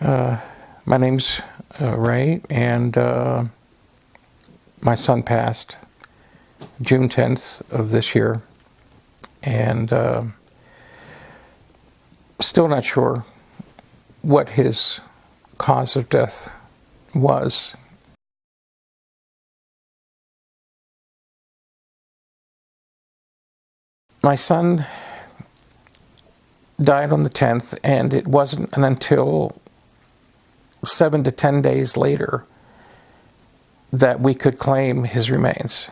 My name's Ray, and my son passed June 10th of this year, and still not sure what his cause of death was. My son died on the 10th, and it wasn't until 7 to 10 days later that we could claim his remains.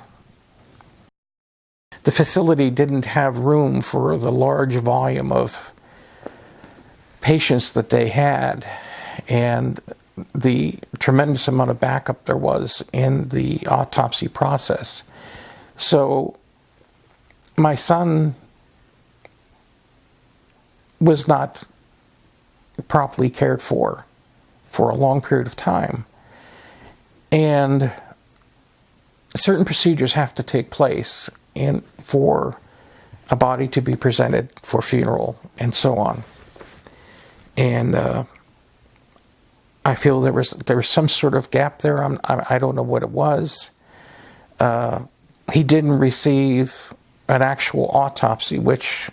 The facility didn't have room for the large volume of patients that they had, and the tremendous amount of backup there was in the autopsy process. So my son was not properly cared for a long period of time. And certain procedures have to take place for a body to be presented for funeral and so on. And I feel there was some sort of gap there. I don't know what it was. He didn't receive an actual autopsy, which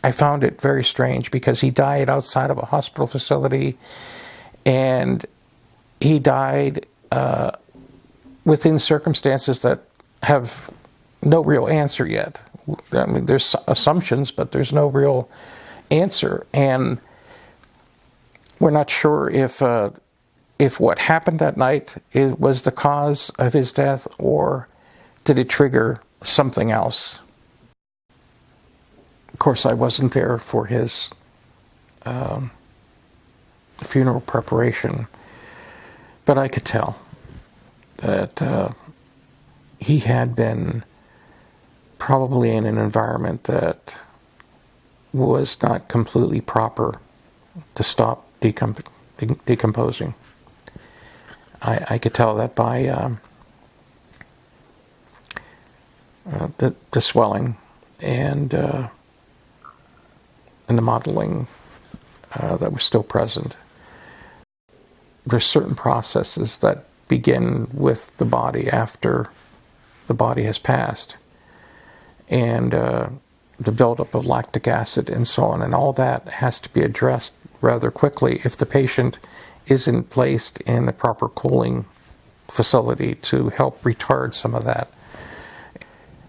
I found it very strange, because he died outside of a hospital facility, and he died within circumstances that have no real answer yet. I mean, there's assumptions, but there's no real answer, and we're not sure if what happened that night was the cause of his death, or did it trigger something else. Of course, I wasn't there for his funeral preparation, but I could tell that he had been probably in an environment that was not completely proper to stop decomposing. I could tell that by the swelling and the modeling that was still present. There's certain processes that begin with the body after the body has passed, and the buildup of lactic acid and so on, and all that has to be addressed rather quickly if the patient isn't placed in a proper cooling facility to help retard some of that.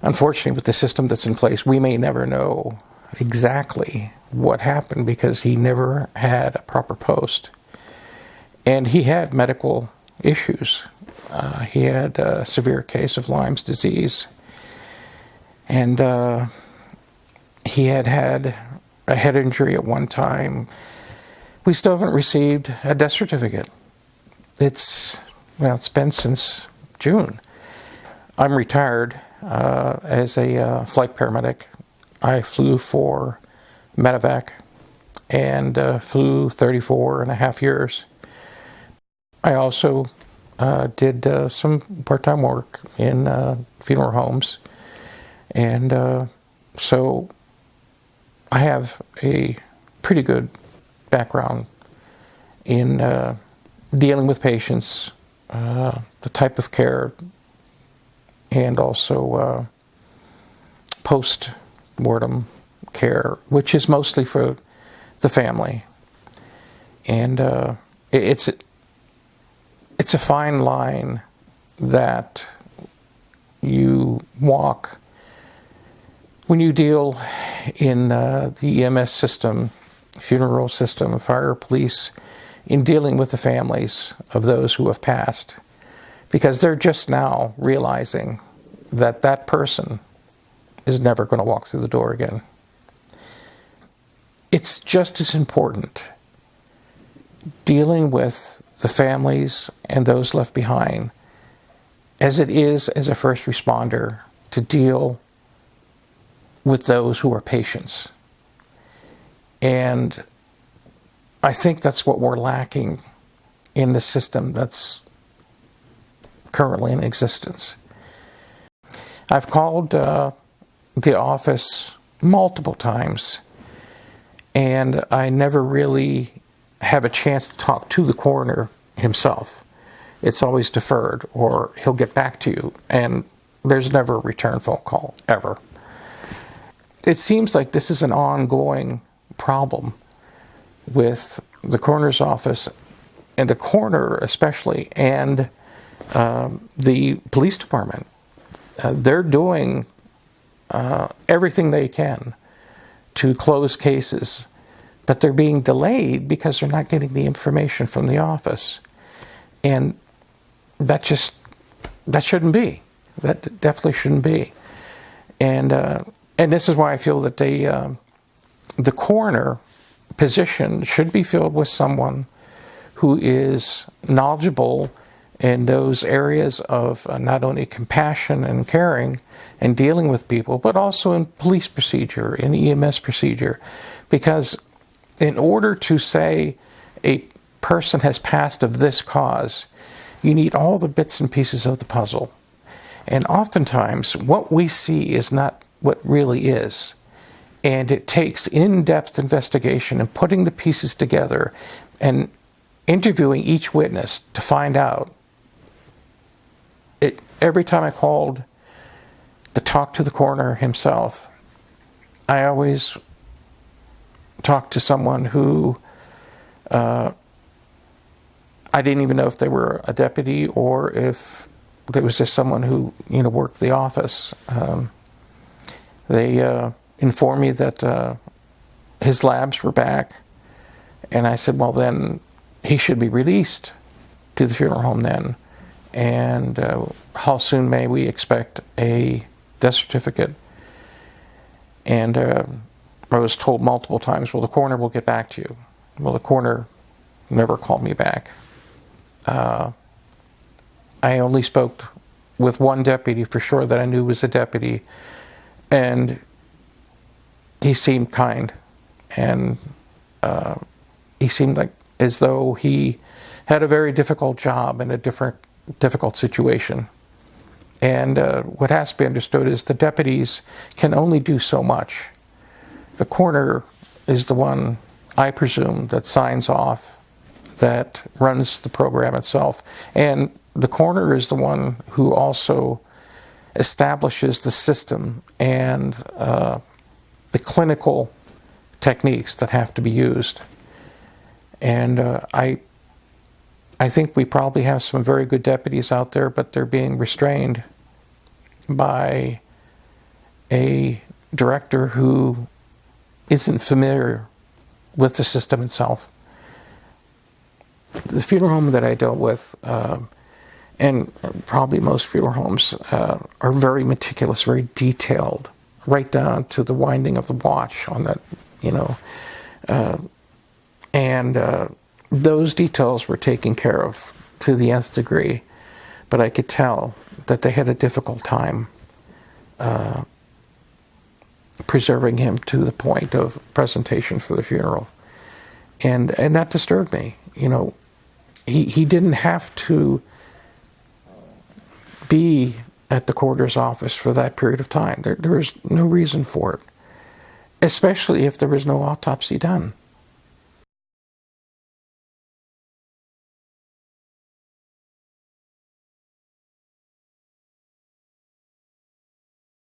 Unfortunately, with the system that's in place, we may never know exactly what happened, because he never had a proper post. And he had medical issues. He had a severe case of Lyme's disease, and he had a head injury at one time. We still haven't received a death certificate. It's been since June. I'm retired as a flight paramedic. I flew for medevac and flew 34 and a half years. I also did some part-time work in funeral homes, and so I have a pretty good background in dealing with patients, the type of care, and also post-mortem care, which is mostly for the family. And it's a fine line that you walk when you deal in the EMS system, funeral system, fire, police, in dealing with the families of those who have passed, because they're just now realizing that that person is never going to walk through the door again. It's just as important dealing with the families and those left behind as it is as a first responder to deal with those who are patients. And I think that's what we're lacking in the system that's currently in existence. I've called the office multiple times, and I never really have a chance to talk to the coroner himself. It's always deferred, or he'll get back to you, and there's never a return phone call, ever. It seems like this is an ongoing problem with the coroner's office, and the coroner especially, and the police department. They're doing everything they can to close cases, but they're being delayed because they're not getting the information from the office. And that shouldn't be. That definitely shouldn't be. And this is why I feel that the coroner position should be filled with someone who is knowledgeable in those areas of not only compassion and caring and dealing with people, but also in police procedure, in EMS procedure. Because in order to say a person has passed of this cause, you need all the bits and pieces of the puzzle. And oftentimes, what we see is not what really is. And it takes in-depth investigation and putting the pieces together and interviewing each witness to find out. Every time I called to talk to the coroner himself, I always talked to someone who I didn't even know if they were a deputy or if there was just someone who worked the office. They informed me that his labs were back, and I said, well, then he should be released to the funeral home then. And how soon may we expect a death certificate? And I was told multiple times, well, the coroner will get back to you. Well, the coroner never called me back. I only spoke with one deputy for sure that I knew was a deputy, and he seemed kind, and he seemed like as though he had a very difficult job in a difficult situation. And what has to be understood is the deputies can only do so much. The coroner is the one, I presume, that signs off, that runs the program itself. And the coroner is the one who also establishes the system and the clinical techniques that have to be used. And I think we probably have some very good deputies out there, but they're being restrained by a director who isn't familiar with the system itself. The funeral home that I dealt with, and probably most funeral homes, are very meticulous, very detailed, right down to the winding of the watch on that, and those details were taken care of to the nth degree, but I could tell that they had a difficult time preserving him to the point of presentation for the funeral. And that disturbed me. He didn't have to be at the coroner's office for that period of time. There was no reason for it, especially if there was no autopsy done.